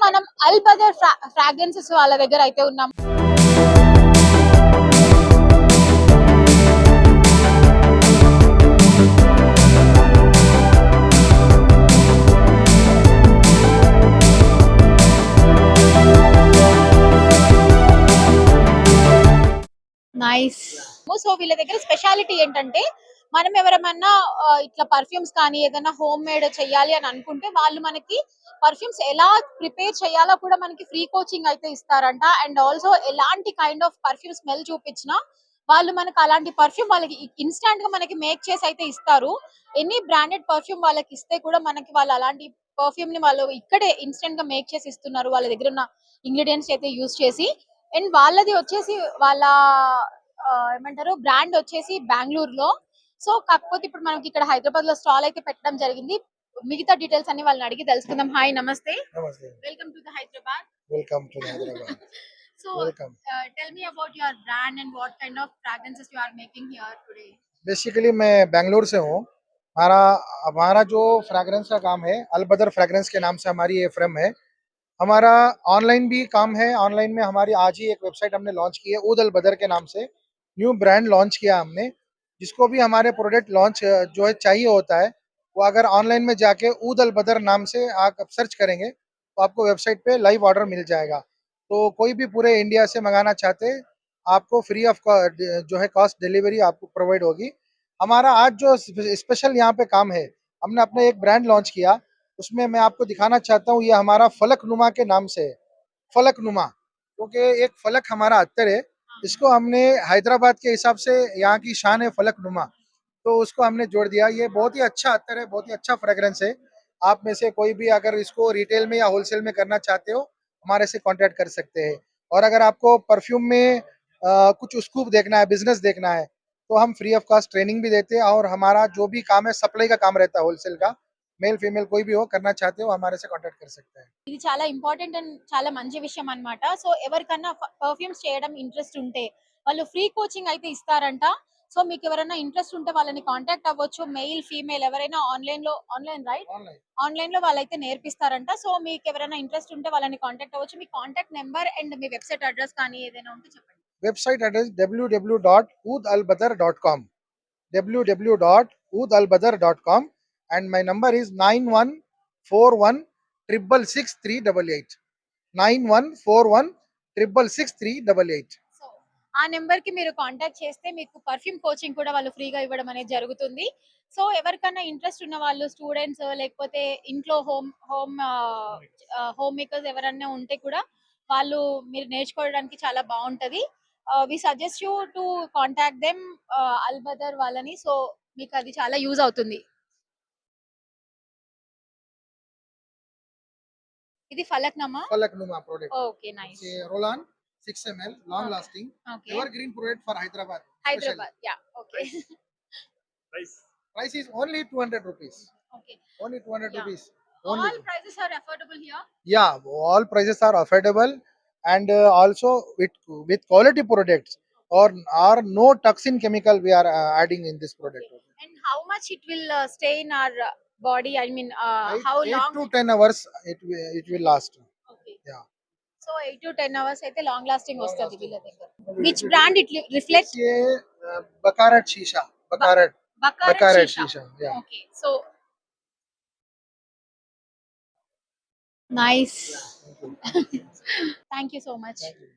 మనం అల్బదర్ ఫ్రాగ్రెన్సెస్ వాళ్ళ దగ్గర అయితే ఉన్నాం. నైస్. సో వీళ్ళ దగ్గర స్పెషాలిటీ ఏంటంటే మనం ఎవరమన్నా ఇట్లా పర్ఫ్యూమ్స్ కానీ ఏదైనా హోమ్ మేడ్ చేయాలి అని అనుకుంటే వాళ్ళు మనకి పర్ఫ్యూమ్స్ ఎలా ప్రిపేర్ చేయాలో కూడా మనకి ఫ్రీ కోచింగ్ అయితే ఇస్తారంట. అండ్ ఆల్సో ఎలాంటి కైండ్ ఆఫ్ పర్ఫ్యూమ్ స్మెల్ చూపించినా వాళ్ళు మనకి అలాంటి పర్ఫ్యూమ్ వాళ్ళకి ఇన్స్టాంట్ గా మనకి మేక్ చేసి అయితే ఇస్తారు. ఎనీ బ్రాండెడ్ పర్ఫ్యూమ్ వాళ్ళకి ఇస్తే కూడా మనకి వాళ్ళు అలాంటి పర్ఫ్యూమ్ ని వాళ్ళు ఇక్కడే ఇన్స్టెంట్ గా మేక్ చేసి ఇస్తున్నారు వాళ్ళ దగ్గర ఉన్న ఇంగ్రీడియంట్స్ అయితే యూజ్ చేసి. అండ్ వాళ్ళది వచ్చేసి వాళ్ళ ఏమంటారు బ్రాండ్ వచ్చేసి బెంగళూరులో. సో కాకపోతే ఇప్పుడు మనకి ఇక్కడ హైదరాబాద్ లో స్టాల్ అయితే పెట్టడం జరిగింది. మిగతా డీటెయిల్స్ అన్ని వాళ్ళని అడిగి తెలుసుకుందాం. హాయ్, నమస్తే. Namaste. Welcome to the Hyderabad. Welcome to Hyderabad. So Welcome. tell me about your brand and what kind of fragrances you are making here today. Basically मैं बेंगलोर से हूँ. हमारा हमारा जो फ्रैग्रेंस का काम है अलबदर फ्रैग्रेंस के नाम से हमारी ये फ्रेम है. हमारा ऑनलाइन भी काम है. ऑनलाइन में हमारी आज ही एक वेबसाइट हमने लॉन्च की है ऊद अलबदर के नाम से. न्यू ब्रांड लॉन्च किया हमने. जिसको भी हमारे प्रोडक्ट लॉन्च जो है चाहिए होता है वो अगर ऑनलाइन में जाके ऊद अलबदर नाम से आप सर्च करेंगे तो आपको वेबसाइट पे लाइव ऑर्डर मिल जाएगा. तो कोई भी पूरे इंडिया से मंगाना चाहते आपको फ्री ऑफ जो है कॉस्ट डिलीवरी आपको प्रोवाइड होगी. हमारा आज जो स्पेशल यहाँ पे काम है हमने अपना एक ब्रांड लॉन्च किया. उसमें मैं आपको दिखाना चाहता हूँ ये हमारा फलक नुमा के नाम से है. फलक नुमा क्योंकि एक फलक हमारा अत्तर है. इसको हमने हैदराबाद के हिसाब से यहाँ की शान है फलक नुमा तो उसको हमने जोड़ दिया. ये बहुत ही अच्छा अत्तर है. बहुत ही अच्छा फ्रेग्रेंस है. आप में से कोई भी अगर इसको रिटेल में या होलसेल में करना चाहते हो हमारे से कांटेक्ट कर सकते हैं. और अगर आपको परफ्यूम में कुछ स्कूप देखना है बिजनेस देखना है तो हम फ्री ऑफ कॉस्ट ट्रेनिंग भी देते हैं. और हमारा जो भी काम है सप्लाई का काम रहता है होलसेल का. मेल फीमेल कोई भी हो करना चाहते हो हमारे से कांटेक्ट कर सकते हैं. ఇది చాలా ఇంపార్టెంట్ అండ్ చాలా మంచి విషయం అన్నమాట. సో ఎవరికన్నా పర్ఫ్యూమ్స్ చేయడం ఇంట్రెస్ట్ ఉంటే వాళ్ళు ఫ్రీ కోచింగ్ అయితే ఇస్తారంట. సో మీకు ఎవరైనా ఇంట్రెస్ట్ ఉంటే వాళ్ళని కాంటాక్ట్ అవ్వచ్చు. మెయిల్ ఫీమేల్ ఎవరైనా ఆన్లైన్ రైట్ ऑनलाइन ఆన్లైన్ లో వాళ్ళైతే నేర్పిస్తారంట. సో మీకు ఎవరైనా ఇంట్రెస్ట్ ఉంటే వాళ్ళని కాంటాక్ట్ అవ్వచ్చు. మీ కాంటాక్ట్ నెంబర్ అండ్ మీ వెబ్సైట్ అడ్రస్ కానీ ఏదైనా ఉంటే చెప్పండి. Website address www.oodalbadar.com www.oodalbadar.com and my number is 9141 9141 so ఆ నెంబర్ కి మీరు కాంటాక్ట్ చేస్తే మీకు పర్ఫ్యూమ్ కోచింగ్ కూడా వాళ్ళు ఫ్రీగా ఇవ్వడం అనేది జరుగుతుంది. సో ఎవరికైనా ఇంట్రెస్ట్ ఉన్న వాళ్ళు స్టూడెంట్స్ లేకపోతే ఇంట్లో హోమ్ మేకర్స్ ఎవరైనా ఉంటే కూడా వాళ్ళు మీరు నేర్చుకోవడానికి చాలా బాగుంటది. We suggest you to contact them Albadar వాళ్ళని. సో మీకు అది చాలా యూజ్ అవుతుంది. ఇది Falaknuma. Falaknuma product. Okay, nice. It's a roll-on 6 ml long Okay. lasting okay, evergreen product for Hyderabad. Hyderabad. Yeah, okay. Price. Price is only 200 rupees. Okay. Only 200 Yeah. rupees. All Only. prices are affordable here. Yeah, all prices are affordable and also with quality products or no toxin chemical we are adding in this product. And how much it will stay in our body? I mean, how 8 long? to 10 hours it will last. Okay. Yeah. So 8 to 10 hours అయితే long lasting Long వస్తది lasting. వీళ్ళ దగ్గర. Which brand it reflects? ये बकारट शीशा. बकारट Bakarat Shisha. शीशा. Yeah. Okay. So nice. Thank you so much. Thank you.